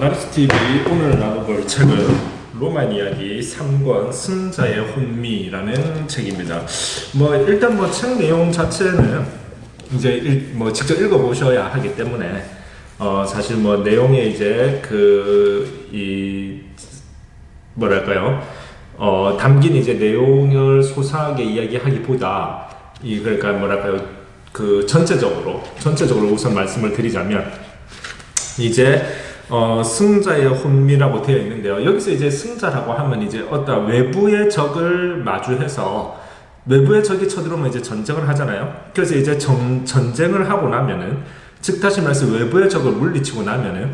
마리스TV 오늘 나눠볼 책은 로만 이야기 3권 승자의 혼미라는 책입니다. 일단 책 내용 자체는 이제 직접 읽어보셔야 하기 때문에 사실 내용에 이제 담긴 이제 내용을 소상하게 이야기하기보다 전체적으로 우선 말씀을 드리자면 이제 승자의 혼미라고 되어 있는데요. 여기서 이제 승자라고 하면 이제 어떤 외부의 적을 마주해서 외부의 적이 쳐들어오면 이제 전쟁을 하잖아요. 그래서 이제 전쟁을 하고 나면은, 즉 다시 말해서 외부의 적을 물리치고 나면은,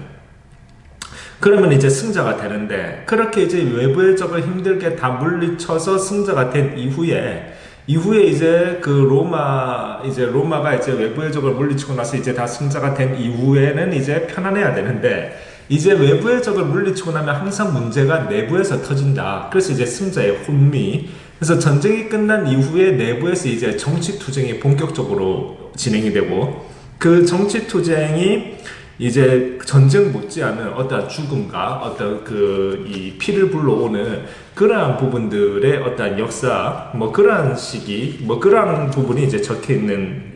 그러면 이제 승자가 되는데, 그렇게 이제 외부의 적을 힘들게 다 물리쳐서 승자가 된 이후에 이제 로마가 이제 외부의 적을 물리치고 나서 이제 다 승자가 된 이후에는 이제 편안해야 되는데, 이제 외부의 적을 물리치고 나면 항상 문제가 내부에서 터진다. 그래서 이제 승자의 혼미. 그래서 전쟁이 끝난 이후에 내부에서 이제 정치투쟁이 본격적으로 진행이 되고, 그 정치투쟁이 이제 전쟁 못지않은 어떤 죽음과 어떤 이 피를 불러오는 그러한 부분들의 어떤 역사, 그러한 시기, 그러한 부분이 이제 적혀있는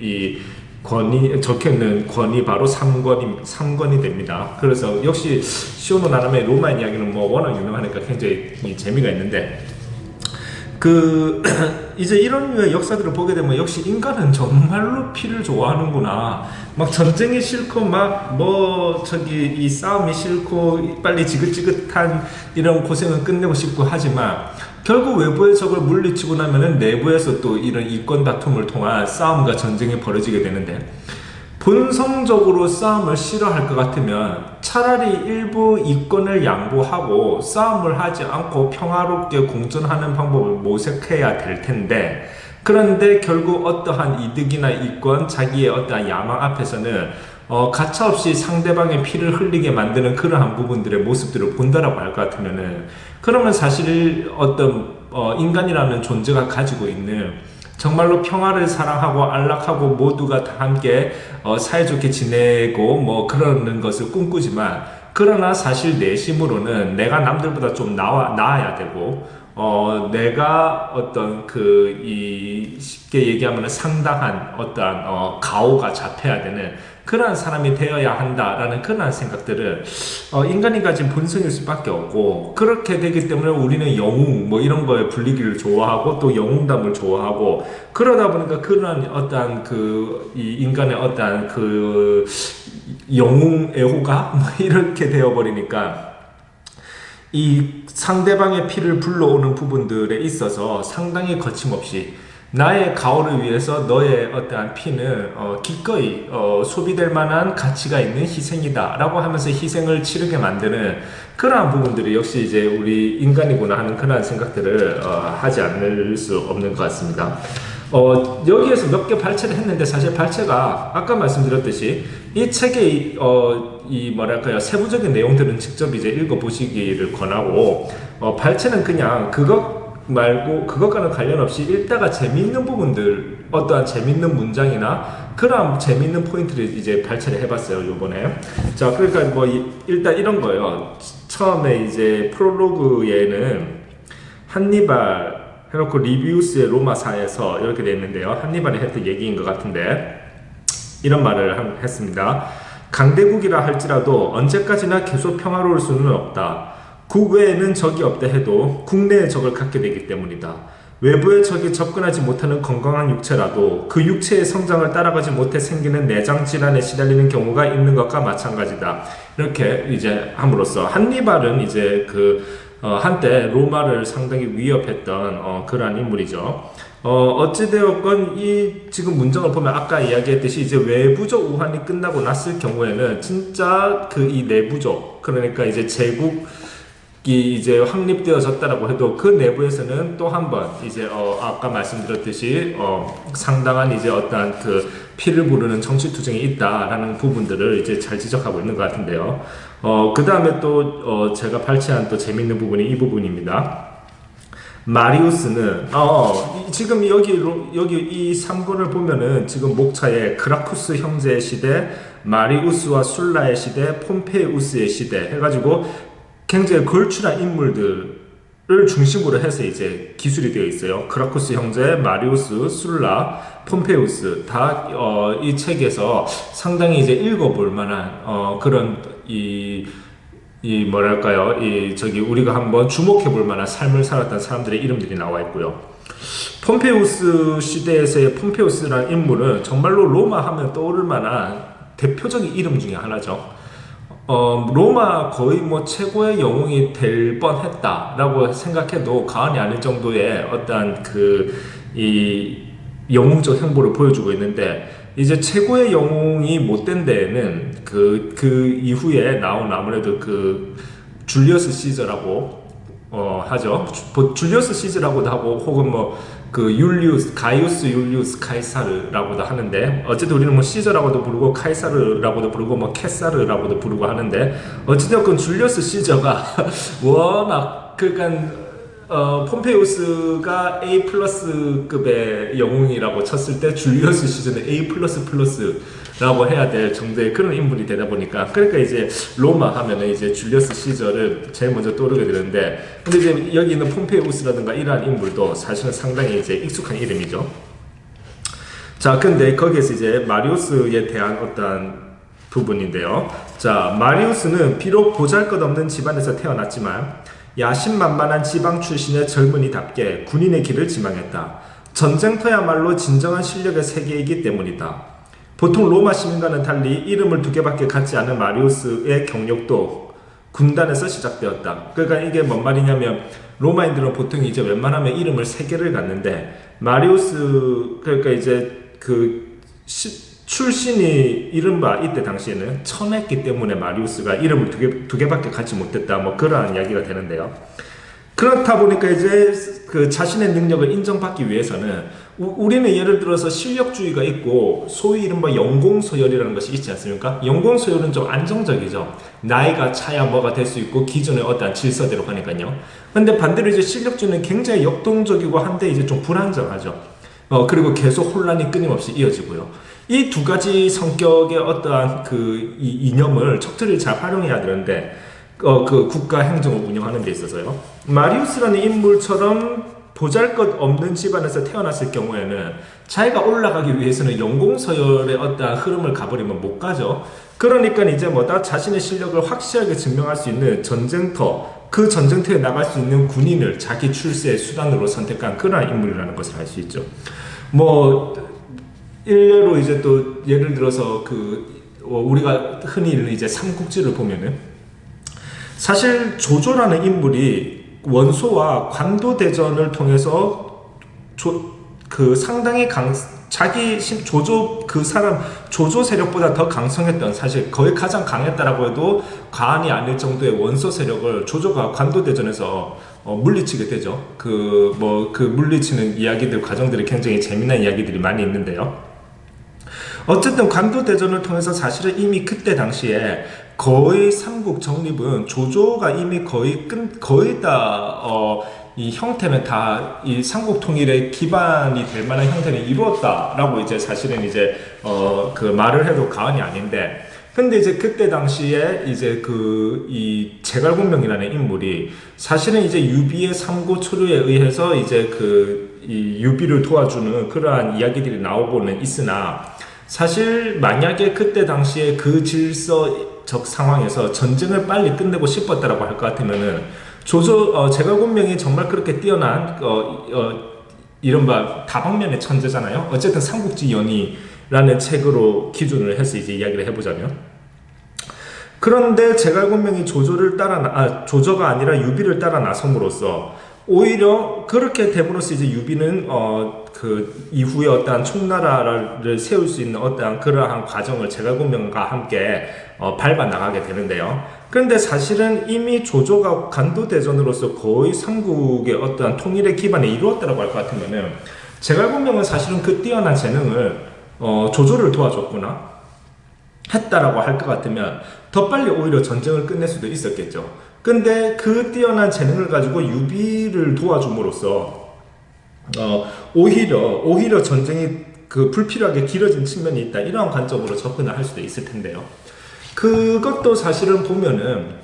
권이 바로 3권이 됩니다. 그래서 역시 시오노 나라메의 로마 이야기는 워낙 유명하니까 굉장히 재미가 있는데, 이제 이런 류의 역사들을 보게 되면 역시 인간은 정말로 피를 좋아하는구나. 전쟁이 싫고 이 싸움이 싫고 빨리 지긋지긋한 이런 고생은 끝내고 싶고 하지만, 결국 외부의 적을 물리치고 나면은 내부에서 또 이런 이권 다툼을 통한 싸움과 전쟁이 벌어지게 되는데, 본성적으로 싸움을 싫어할 것 같으면 차라리 일부 이권을 양보하고 싸움을 하지 않고 평화롭게 공존하는 방법을 모색해야 될 텐데, 그런데 결국 어떠한 이득이나 이권, 자기의 어떠한 야망 앞에서는 가차없이 상대방의 피를 흘리게 만드는 그러한 부분들의 모습들을 본다라고 할 것 같으면은, 그러면 사실 어떤 인간이라는 존재가 가지고 있는 정말로 평화를 사랑하고 안락하고 모두가 다 함께 사이좋게 지내고 그러는 것을 꿈꾸지만, 그러나 사실 내심으로는 내가 남들보다 좀 나아야 되고, 내가 어떤 쉽게 얘기하면 상당한 어떤 가오가 잡혀야 되는 그러한 사람이 되어야 한다라는 그러한 생각들을 인간이 가진 본성일 수밖에 없고, 그렇게 되기 때문에 우리는 영웅 이런 거에 불리기를 좋아하고 또 영웅담을 좋아하고, 그러다 보니까 그러한 어떠한 이 인간의 어떠한 영웅 애호가 이렇게 되어버리니까 이 상대방의 피를 불러오는 부분들에 있어서 상당히 거침없이 나의 가오를 위해서 너의 어떠한 피는 기꺼이 소비될 만한 가치가 있는 희생이다 라고 하면서 희생을 치르게 만드는 그러한 부분들이 역시 이제 우리 인간이구나 하는 그러한 생각들을 하지 않을 수 없는 것 같습니다. 여기에서 몇 개 발췌를 했는데, 사실 발췌가 아까 말씀드렸듯이 이 책의 세부적인 내용들은 직접 이제 읽어보시기를 권하고, 발췌는 그냥 그것과는 관련 없이 읽다가 재밌는 부분들, 어떠한 재밌는 문장이나 그런 재밌는 포인트를 이제 발췌를 해봤어요, 요번에. 자, 그러니까 일단 이런 거예요. 처음에 이제 프롤로그에는 한니발 해놓고 리비우스의 로마사에서 이렇게 돼 있는데요. 한니발이 했던 얘기인 것 같은데, 이런 말을 했습니다. 강대국이라 할지라도 언제까지나 계속 평화로울 수는 없다. 국외에는 적이 없다 해도 국내에 적을 갖게 되기 때문이다. 외부의 적이 접근하지 못하는 건강한 육체라도 그 육체의 성장을 따라가지 못해 생기는 내장 질환에 시달리는 경우가 있는 것과 마찬가지다. 이렇게 이제 함으로써 한니발은 이제 한때 로마를 상당히 위협했던 그러한 인물이죠. 어찌되었건 지금 문장을 보면 아까 이야기했듯이 이제 외부적 우환이 끝나고 났을 경우에는 진짜 이 내부적, 그러니까 이제 제국이 이제 확립되어졌다라고 해도 그 내부에서는 또 한 번 이제 아까 말씀드렸듯이 상당한 이제 어떠한 피를 부르는 정치투쟁이 있다라는 부분들을 이제 잘 지적하고 있는 것 같은데요. 그 다음에 또 제가 발췌한 또 재밌는 부분이 이 부분입니다. 마리우스는 지금 여기 이 3권을 보면은 지금 목차에 그라쿠스 형제의 시대, 마리우스와 술라의 시대, 폼페이우스의 시대 해가지고 굉장히 걸출한 인물들을 중심으로 해서 이제 기술이 되어 있어요. 그라쿠스 형제, 마리우스, 술라, 폼페이우스 다 이 책에서 상당히 이제 읽어볼 만한 그런 이 뭐랄까요? 이 저기 우리가 한번 주목해 볼 만한 삶을 살았던 사람들의 이름들이 나와 있고요. 폼페우스 시대에서의 폼페우스라는 인물은 정말로 로마 하면 떠오를 만한 대표적인 이름 중에 하나죠. 로마 거의 뭐 최고의 영웅이 될 뻔했다라고 생각해도 과언이 아닐 정도의 어떤 이 영웅적 행보를 보여주고 있는데, 이제 최고의 영웅이 못된 데에는 그 이후에 나온 아무래도 줄리어스 시저라고 하죠. 줄리어스 시저라고도 하고 혹은 뭐 가이우스 율리우스 카이사르라고도 하는데, 어쨌든 우리는 뭐 시저라고도 부르고 카이사르라고도 부르고 뭐 캐사르라고도 부르고 하는데, 어쨌든 줄리어스 시저가 워낙 그러니까 폼페이우스가 A 플러스급의 영웅이라고 쳤을 때 줄리어스 시저는 A 플러스 플러스라고 해야 될 정도의 그런 인물이 되다 보니까, 그러니까 이제 로마 하면은 이제 줄리어스 시저를 제일 먼저 떠오르게 되는데, 근데 이제 여기 있는 폼페이우스라든가 이러한 인물도 사실은 상당히 이제 익숙한 이름이죠. 자, 근데 거기에서 이제 마리우스에 대한 어떤 부분인데요. 자, 마리우스는 비록 보잘것없는 집안에서 태어났지만 야심만만한 지방 출신의 젊은이답게 군인의 길을 지망했다. 전쟁터야말로 진정한 실력의 세계이기 때문이다. 보통 로마 시민과는 달리 이름을 두 개밖에 갖지 않은 마리우스의 경력도 군단에서 시작되었다. 그러니까 이게 뭔 말이냐면, 로마인들은 보통 이제 웬만하면 이름을 세 개를 갖는데, 마리우스 그러니까 이제 출신이 이른바 이때 당시에는 천했기 때문에 마리우스가 이름을 두 개밖에 갖지 못했다, 뭐 그러한 이야기가 되는데요. 그렇다 보니까 이제 자신의 능력을 인정받기 위해서는 우리는 예를 들어서 실력주의가 있고 소위 이른바 연공서열이라는 것이 있지 않습니까? 연공서열은 좀 안정적이죠. 나이가 차야 뭐가 될 수 있고 기존의 어떠한 질서대로 가니까요. 근데 반대로 이제 실력주의는 굉장히 역동적이고 한데 이제 좀 불안정하죠. 그리고 계속 혼란이 끊임없이 이어지고요. 이 두 가지 성격의 어떠한 이 이념을 척철히 잘 활용해야 되는데, 국가 행정을 운영하는 데 있어서요. 마리우스라는 인물처럼 보잘것없는 집안에서 태어났을 경우에는 자기가 올라가기 위해서는 연공서열의 어떠한 흐름을 가버리면 못 가죠. 그러니까 이제 자신의 실력을 확실하게 증명할 수 있는 전쟁터, 그 전쟁터에 나갈 수 있는 군인을 자기 출세의 수단으로 선택한 그런 인물이라는 것을 알 수 있죠. 일례로 이제 또 예를 들어서 우리가 흔히 읽는 이제 삼국지를 보면은, 사실 조조라는 인물이 원소와 관도대전을 통해서 상당히 조조 세력보다 더 강성했던, 사실 거의 가장 강했다라고 해도 과언이 아닐 정도의 원소 세력을 조조가 관도대전에서 물리치게 되죠. 물리치는 이야기들, 과정들이 굉장히 재미난 이야기들이 많이 있는데요. 어쨌든 관도대전을 통해서 사실은 이미 그때 당시에 거의 삼국 정립은 조조가 이미 거의 다 이 형태는 다 이 삼국 통일의 기반이 될 만한 형태는 이루었다라고 이제 사실은 이제 말을 해도 과언이 아닌데, 근데 이제 그때 당시에 이제 이 제갈공명이라는 인물이 사실은 이제 유비의 삼고초류에 의해서 이제 이 유비를 도와주는 그러한 이야기들이 나오고는 있으나, 사실 만약에 그때 당시에 그 질서적 상황에서 전쟁을 빨리 끝내고 싶었다라고 할 것 같으면은 제갈공명이 정말 그렇게 뛰어난 이른바 다방면의 천재잖아요. 어쨌든 삼국지 연의라는 책으로 기준을 해서 이제 이야기를 해보자면, 그런데 제갈공명이 조조가 아니라 유비를 따라 나섬으로써 오히려 그렇게 됨으로써 이제 유비는 이후에 어떠한 총나라를 세울 수 있는 어떠한 그러한 과정을 제갈공명과 함께 밟아 나가게 되는데요. 그런데 사실은 이미 조조가 관도대전으로서 거의 삼국의 어떠한 통일의 기반을 이루었다고 할 것 같으면은, 제갈공명은 사실은 그 뛰어난 재능을 조조를 도와줬구나 했다라고 할 것 같으면 더 빨리 오히려 전쟁을 끝낼 수도 있었겠죠. 근데 그 뛰어난 재능을 가지고 유비를 도와줌으로써 오히려 전쟁이 그 불필요하게 길어진 측면이 있다. 이러한 관점으로 접근을 할 수도 있을 텐데요. 그것도 사실은 보면은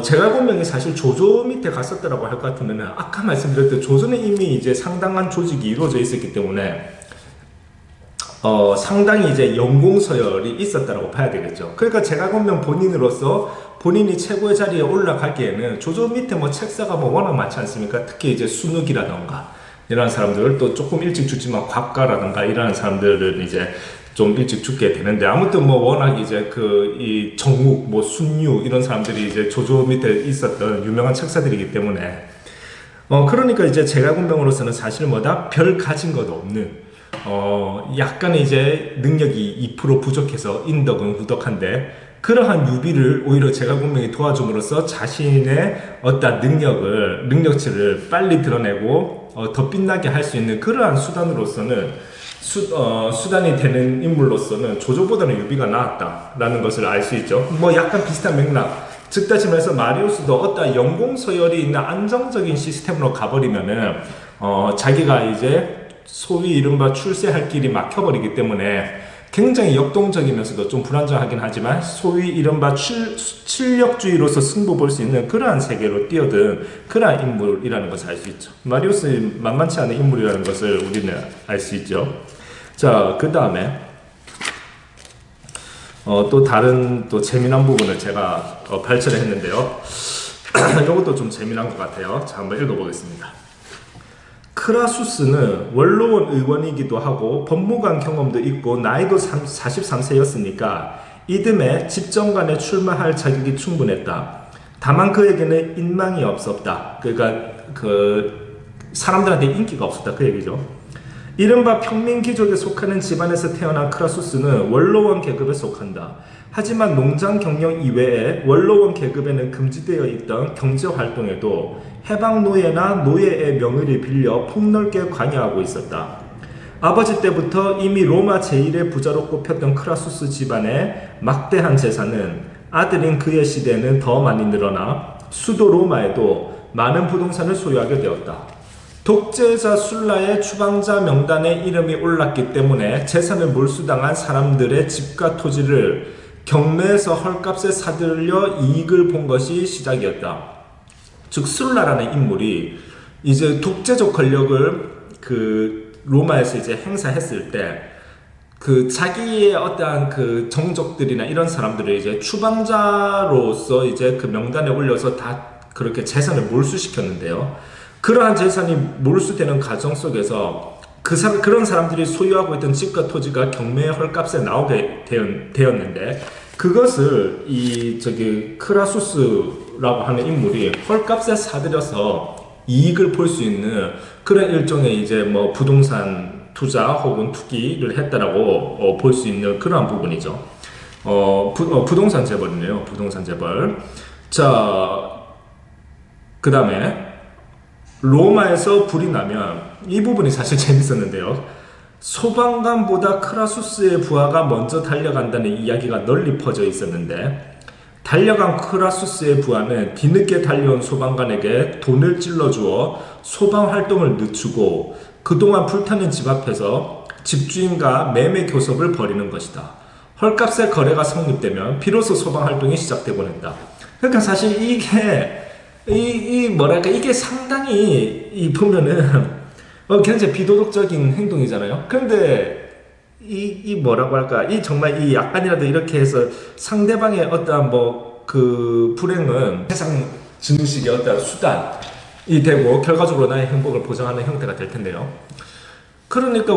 제갈공명이 사실 조조 밑에 갔었다라고 할 것 같으면은 아까 말씀드렸던 조조는 이미 이제 상당한 조직이 이루어져 있었기 때문에 상당히 이제 연공서열이 있었다라고 봐야 되겠죠. 그러니까 제갈공명 본인으로서 본인이 최고의 자리에 올라가기에는 조조 밑에 뭐 책사가 뭐 워낙 많지 않습니까? 특히 이제 순욱이라던가 이런 사람들, 또 조금 일찍 죽지만 곽가라든가 이런 사람들은 이제 좀 일찍 죽게 되는데, 아무튼 뭐 워낙 이제 이 정욱, 뭐 순유 이런 사람들이 이제 조조 밑에 있었던 유명한 책사들이기 때문에 그러니까 이제 제갈공명으로서는 사실 뭐다 별 가진 것 없는 약간 이제 능력이 2% 부족해서 인덕은 후덕한데, 그러한 유비를 오히려 제갈공명이 도와줌으로써 자신의 어떤 능력치를 빨리 드러내고 더 빛나게 할 수 있는 그러한 수단으로서는 수단이 되는 인물로서는 조조보다는 유비가 나았다라는 것을 알 수 있죠. 뭐 약간 비슷한 맥락. 즉 다시 말해서 마리우스도 어떤 연공서열이 있는 안정적인 시스템으로 가버리면은 자기가 이제 소위 이른바 출세할 길이 막혀버리기 때문에 굉장히 역동적이면서도 좀 불안정하긴 하지만 소위 이른바 출력주의로서 승부 볼 수 있는 그러한 세계로 뛰어든 그러한 인물이라는 것을 알 수 있죠. 마리우스는 만만치 않은 인물이라는 것을 우리는 알 수 있죠. 자, 그 다음에 또 다른 또 재미난 부분을 제가 발췌를 했는데요. 이것도 좀 재미난 것 같아요. 자, 한번 읽어보겠습니다. 크라수스는 원로원 의원이기도 하고 법무관 경험도 있고 나이도 43세였으니까 이듬해 집정관에 출마할 자격이 충분했다. 다만 그에게는 인망이 없었다. 그러니까 사람들한테 인기가 없었다, 그 얘기죠. 이른바 평민귀족에 속하는 집안에서 태어난 크라수스는 원로원 계급에 속한다. 하지만 농장 경영 이외에 원로원 계급에는 금지되어 있던 경제활동에도 해방노예나 노예의 명의를 빌려 폭넓게 관여하고 있었다. 아버지 때부터 이미 로마 제1의 부자로 꼽혔던 크라수스 집안의 막대한 재산은 아들인 그의 시대에는 더 많이 늘어나 수도 로마에도 많은 부동산을 소유하게 되었다. 독재자 술라의 추방자 명단에 이름이 올랐기 때문에 재산을 몰수당한 사람들의 집과 토지를 경매에서 헐값에 사들여 이익을 본 것이 시작이었다. 즉 술라라는 인물이 이제 독재적 권력을 로마에서 이제 행사했을 때 자기의 어떠한 정족들이나 이런 사람들을 이제 추방자로서 이제 명단에 올려서 다 그렇게 재산을 몰수시켰는데요. 그러한 재산이 몰수되는 과정 속에서 그런 사람들이 소유하고 있던 집과 토지가 경매의 헐값에 나오게 되었는데, 그것을 크라수스라고 하는 인물이 헐값에 사들여서 이익을 볼 수 있는 그런 일종의 이제 뭐 부동산 투자 혹은 투기를 했다라고 볼 수 있는 그러한 부분이죠. 부동산 재벌이네요. 부동산 재벌. 자, 그 다음에 로마에서 불이 나면, 이 부분이 사실 재밌었는데요. 소방관보다 크라수스의 부하가 먼저 달려간다는 이야기가 널리 퍼져 있었는데, 달려간 크라수스의 부하는 뒤늦게 달려온 소방관에게 돈을 찔러주어 소방활동을 늦추고 그동안 불타는 집 앞에서 집주인과 매매 교섭을 벌이는 것이다. 헐값의 거래가 성립되면 비로소 소방활동이 시작되곤 했다. 그러니까 사실 이게 상당히 보면은 굉장히 비도덕적인 행동이잖아요. 그런데 뭐라고 할까, 정말 약간이라도 이렇게 해서 상대방의 어떠한 불행은 세상 증식의 어떠한 수단이 되고 결과적으로 나의 행복을 보장하는 형태가 될 텐데요. 그러니까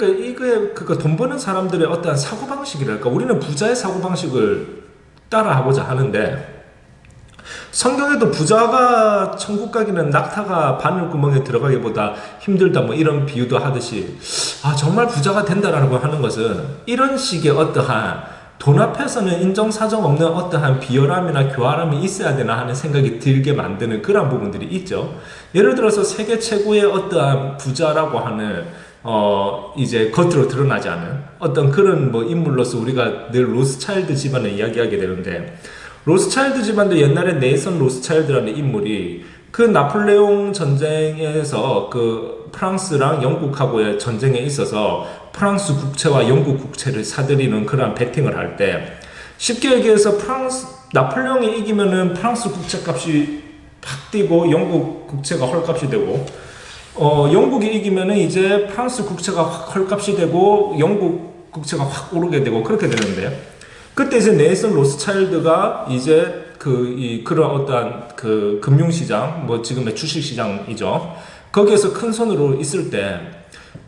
이게 돈 버는 사람들의 어떠한 사고방식이랄까, 우리는 부자의 사고방식을 따라하고자 하는데, 성경에도 부자가 천국 가기는 낙타가 바늘구멍에 들어가기보다 힘들다 뭐 이런 비유도 하듯이, 정말 부자가 된다라고 하는 것은 이런 식의 어떠한 돈 앞에서는 인정사정 없는 어떠한 비열함이나 교활함이 있어야 되나 하는 생각이 들게 만드는 그런 부분들이 있죠. 예를 들어서 세계 최고의 어떠한 부자라고 하는 이제 겉으로 드러나지 않은 어떤 그런 인물로서 우리가 늘 로스차일드 집안을 이야기하게 되는데, 로스차일드 집안도 옛날에 네이선 로스차일드라는 인물이 그 나폴레옹 전쟁에서 그 프랑스랑 영국하고의 전쟁에 있어서 프랑스 국채와 영국 국채를 사들이는 그러한 베팅을 할 때 쉽게 얘기해서 나폴레옹이 이기면은 프랑스 국채 값이 팍 뛰고 영국 국채가 헐값이 되고 영국이 이기면은 이제 프랑스 국채가 확 헐값이 되고 영국 국채가 확 오르게 되고 그렇게 되는데 그때 이제 네이선 로스차일드가 이제 그런 어떠한 그 금융시장, 뭐 지금의 주식시장이죠. 거기에서 큰 손으로 있을 때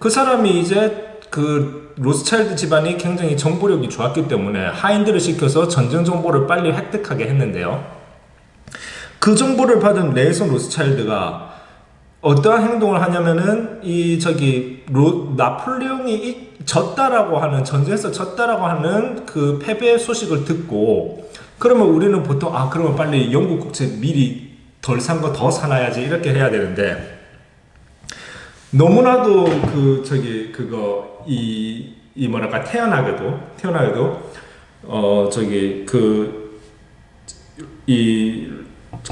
그 사람이 이제 그 로스차일드 집안이 굉장히 정보력이 좋았기 때문에 하인들을 시켜서 전쟁 정보를 빨리 획득하게 했는데요. 그 정보를 받은 네이선 로스차일드가 어떠한 행동을 하냐면은 나폴레옹이 졌다라고 하는 전쟁에서 졌다라고 하는 그 패배 소식을 듣고 그러면 우리는 보통 그러면 빨리 영국 국채 미리 덜 산 거 더 사놔야지 이렇게 해야 되는데 너무나도 뭐랄까 태어나게도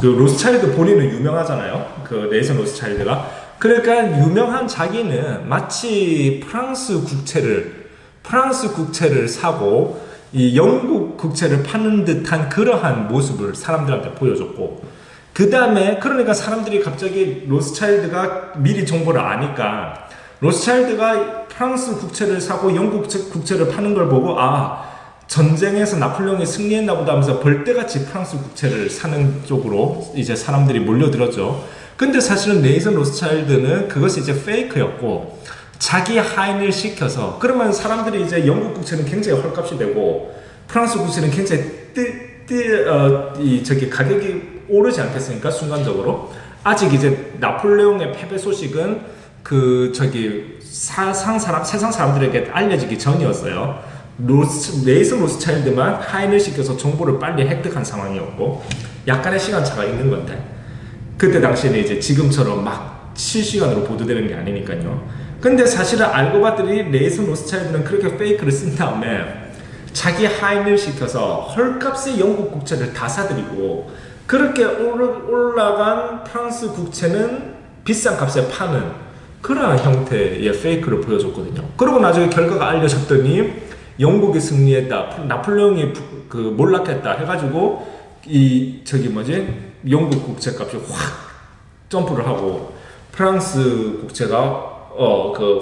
로스차일드 본인은 유명하잖아요. 그 네이선 로스차일드가. 그러니까 유명한 자기는 마치 프랑스 국채를 사고 이 영국 국채를 파는 듯한 그러한 모습을 사람들한테 보여줬고 그 다음에 그러니까 사람들이 갑자기 로스차일드가 미리 정보를 아니까 로스차일드가 프랑스 국채를 사고 영국 국채를 파는 걸 보고 전쟁에서 나폴레옹이 승리했나 보다 하면서 벌떼같이 프랑스 국채를 사는 쪽으로 이제 사람들이 몰려들었죠. 근데 사실은 네이선 로스차일드는 그것이 이제 페이크였고 자기 하인을 시켜서 그러면 사람들이 이제 영국 국채는 굉장히 헐값이 되고 프랑스 국채는 굉장히 가격이 오르지 않겠습니까? 순간적으로. 아직 이제 나폴레옹의 패배 소식은 세상 사람들에게 알려지기 전이었어요. 네이선 로스차일드만 하인을 시켜서 정보를 빨리 획득한 상황이었고 약간의 시간차가 있는 건데 그때 당시에는 이제 지금처럼 막 실시간으로 보도되는 게 아니니까요. 근데 사실은 알고 봤더니 네이선 로스차일드는 그렇게 페이크를 쓴 다음에 자기 하인을 시켜서 헐값의 영국 국채를 다 사들이고 그렇게 올라간 프랑스 국채는 비싼 값에 파는 그러한 형태의 페이크를 보여줬거든요. 그리고 나중에 결과가 알려졌더니 영국이 승리했다, 나폴레옹이 몰락했다 해가지고 영국 국채값이 확 점프를 하고 프랑스 국채가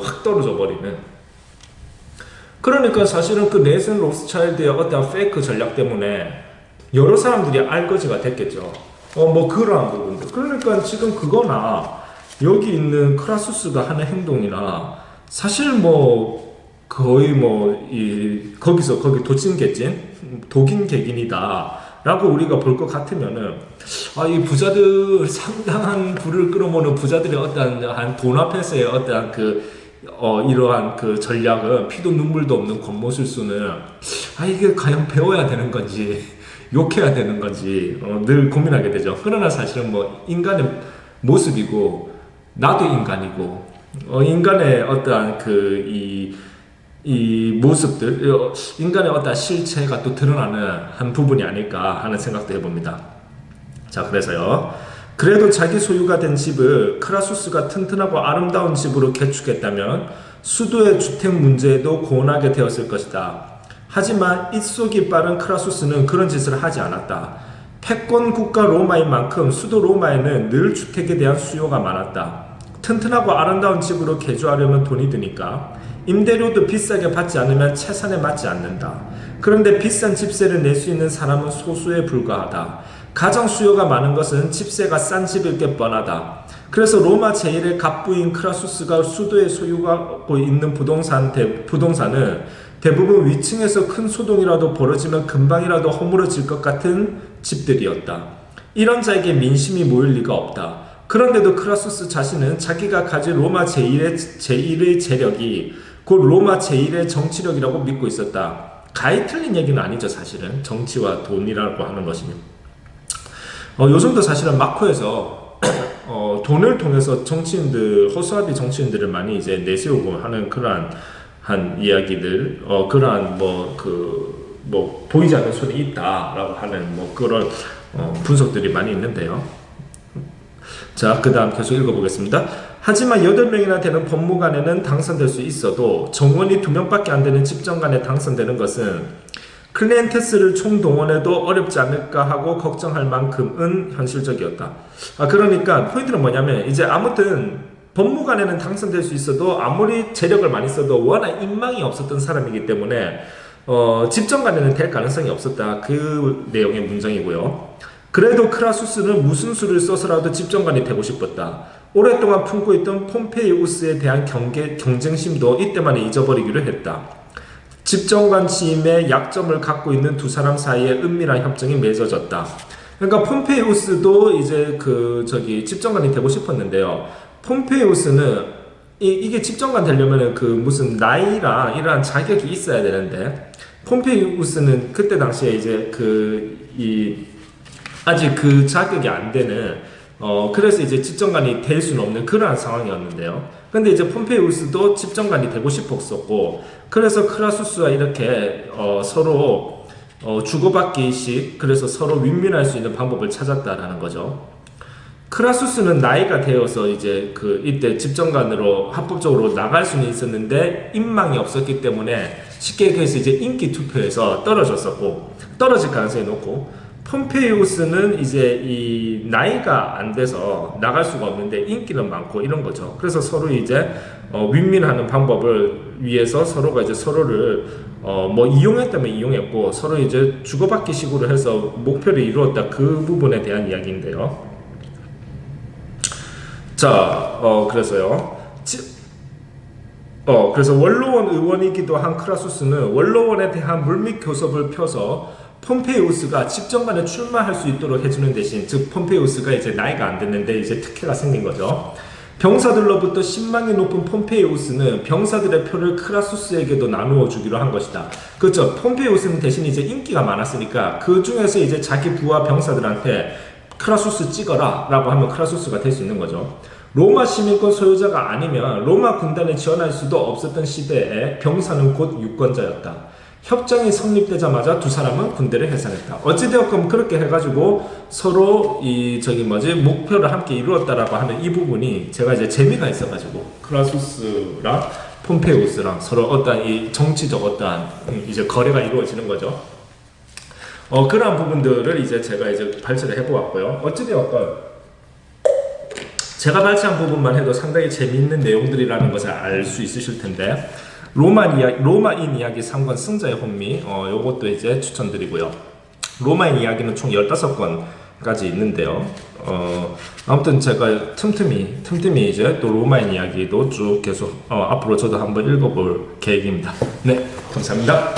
확 떨어져 버리는. 그러니까 사실은 그 네이선 로스차일드의 어떤 페이크 전략 때문에 여러 사람들이 알거지가 됐겠죠. 그러한 부분들. 그러니까 지금 그거나 여기 있는 크라수스가 하는 행동이나 사실 거의 거기서 거기 독인 객인이다 라고 우리가 볼 것 같으면은 이 부자들 상당한 부를 끌어모는 부자들의 어떠한 돈 앞에서의 어떠한 이러한 그 전략은 피도 눈물도 없는 권모술수는 이게 과연 배워야 되는 건지 욕해야 되는 건지 늘 고민하게 되죠. 그러나 사실은 인간의 모습이고 나도 인간이고 인간의 어떠한 이 모습들, 인간의 어떤 실체가 또 드러나는 한 부분이 아닐까 하는 생각도 해봅니다. 자, 그래서요. 그래도 자기 소유가 된 집을 크라수스가 튼튼하고 아름다운 집으로 개축했다면 수도의 주택 문제에도 고원하게 되었을 것이다. 하지만 입속이 빠른 크라수스는 그런 짓을 하지 않았다. 패권 국가 로마인 만큼 수도 로마에는 늘 주택에 대한 수요가 많았다. 튼튼하고 아름다운 집으로 개조하려면 돈이 드니까 임대료도 비싸게 받지 않으면 채산에 맞지 않는다. 그런데 비싼 집세를 낼 수 있는 사람은 소수에 불과하다. 가장 수요가 많은 것은 집세가 싼 집일 게 뻔하다. 그래서 로마 제1의 갑부인 크라수스가 수도에 소유하고 있는 부동산은 대부분 위층에서 큰 소동이라도 벌어지면 금방이라도 허물어질 것 같은 집들이었다. 이런 자에게 민심이 모일 리가 없다. 그런데도 크라수스 자신은 자기가 가진 로마 제1의 재력이 곧 로마 제1의 정치력이라고 믿고 있었다. 가히 틀린 얘기는 아니죠. 사실은 정치와 돈이라고 하는 것이요. 요즘도 사실은 마코에서 돈을 통해서 허수아비 정치인들을 많이 이제 내세우고 하는 그러한 이야기들, 그러한 뭐 보이지 않는 손이 있다라고 하는 뭐 그런 분석들이 많이 있는데요. 자, 그 다음 계속 읽어보겠습니다. 하지만 8명이나 되는 법무관에는 당선될 수 있어도 정원이 2명밖에 안 되는 집정관에 당선되는 것은 클리엔테스를 총동원해도 어렵지 않을까 하고 걱정할 만큼은 현실적이었다. 그러니까 포인트는 뭐냐면 이제 아무튼 법무관에는 당선될 수 있어도 아무리 재력을 많이 써도 워낙 인망이 없었던 사람이기 때문에 집정관에는 될 가능성이 없었다. 그 내용의 문장이고요. 그래도 크라수스는 무슨 수를 써서라도 집정관이 되고 싶었다. 오랫동안 품고 있던 폼페이우스에 대한 경쟁심도 이때만에 잊어버리기로 했다. 집정관 취임의 약점을 갖고 있는 두 사람 사이에 은밀한 협정이 맺어졌다. 그러니까 폼페이우스도 이제 집정관이 되고 싶었는데요. 폼페이우스는 이게 집정관 되려면 무슨 나이랑 이러한 자격이 있어야 되는데 폼페이우스는 그때 당시에 이제 아직 그 자격이 안 되는 그래서 이제 집정관이 될 수는 없는 그러한 상황이었는데요. 근데 이제 폼페이우스도 집정관이 되고 싶었었고, 그래서 크라수스와 이렇게 서로 주고받기식, 그래서 서로 윈윈할 수 있는 방법을 찾았다라는 거죠. 크라수스는 나이가 되어서 이제 이때 집정관으로 합법적으로 나갈 수는 있었는데 인망이 없었기 때문에 쉽게 얘기해서 이제 인기 투표에서 떨어질 가능성이 높고, 폼페이우스는 이제 이 나이가 안 돼서 나갈 수가 없는데 인기는 많고 이런 거죠. 그래서 서로 이제 윈윈하는 방법을 위해서 서로가 이제 서로를 뭐 이용했다면 이용했고 서로 이제 주고받기 식으로 해서 목표를 이루었다. 그 부분에 대한 이야기인데요. 자, 그래서요. 그래서 원로원 의원이기도 한 크라수스는 원로원에 대한 물밑 교섭을 펴서 폼페이우스가 집정관에 출마할 수 있도록 해주는 대신, 즉 폼페이우스가 이제 나이가 안 됐는데 이제 특혜가 생긴 거죠. 병사들로부터 신망이 높은 폼페이우스는 병사들의 표를 크라수스에게도 나누어 주기로 한 것이다. 그렇죠. 폼페이우스는 대신 이제 인기가 많았으니까 그 중에서 이제 자기 부하 병사들한테 크라수스 찍어라 라고 하면 크라수스가 될 수 있는 거죠. 로마 시민권 소유자가 아니면 로마 군단에 지원할 수도 없었던 시대에 병사는 곧 유권자였다. 협정이 성립되자마자 두 사람은 군대를 해산했다. 어찌되었건 그렇게 해가지고 서로 목표를 함께 이루었다라고 하는 이 부분이 제가 이제 재미가 있어가지고 크라수스랑 폼페이우스랑 서로 어떠한 이 정치적 어떠한 이제 거래가 이루어지는 거죠. 그러한 부분들을 이제 제가 이제 발췌를 해보았고요. 어찌되었건 제가 발췌한 부분만 해도 상당히 재미있는 내용들이라는 것을 알 수 있으실 텐데, 로마인 이야기 3권 승자의 혼미, 요것도 이제 추천드리고요. 로마인 이야기는 총 15권까지 있는데요. 아무튼 제가 틈틈이 이제 또 로마인 이야기도 쭉 계속, 앞으로 저도 한번 읽어볼 계획입니다. 네, 감사합니다.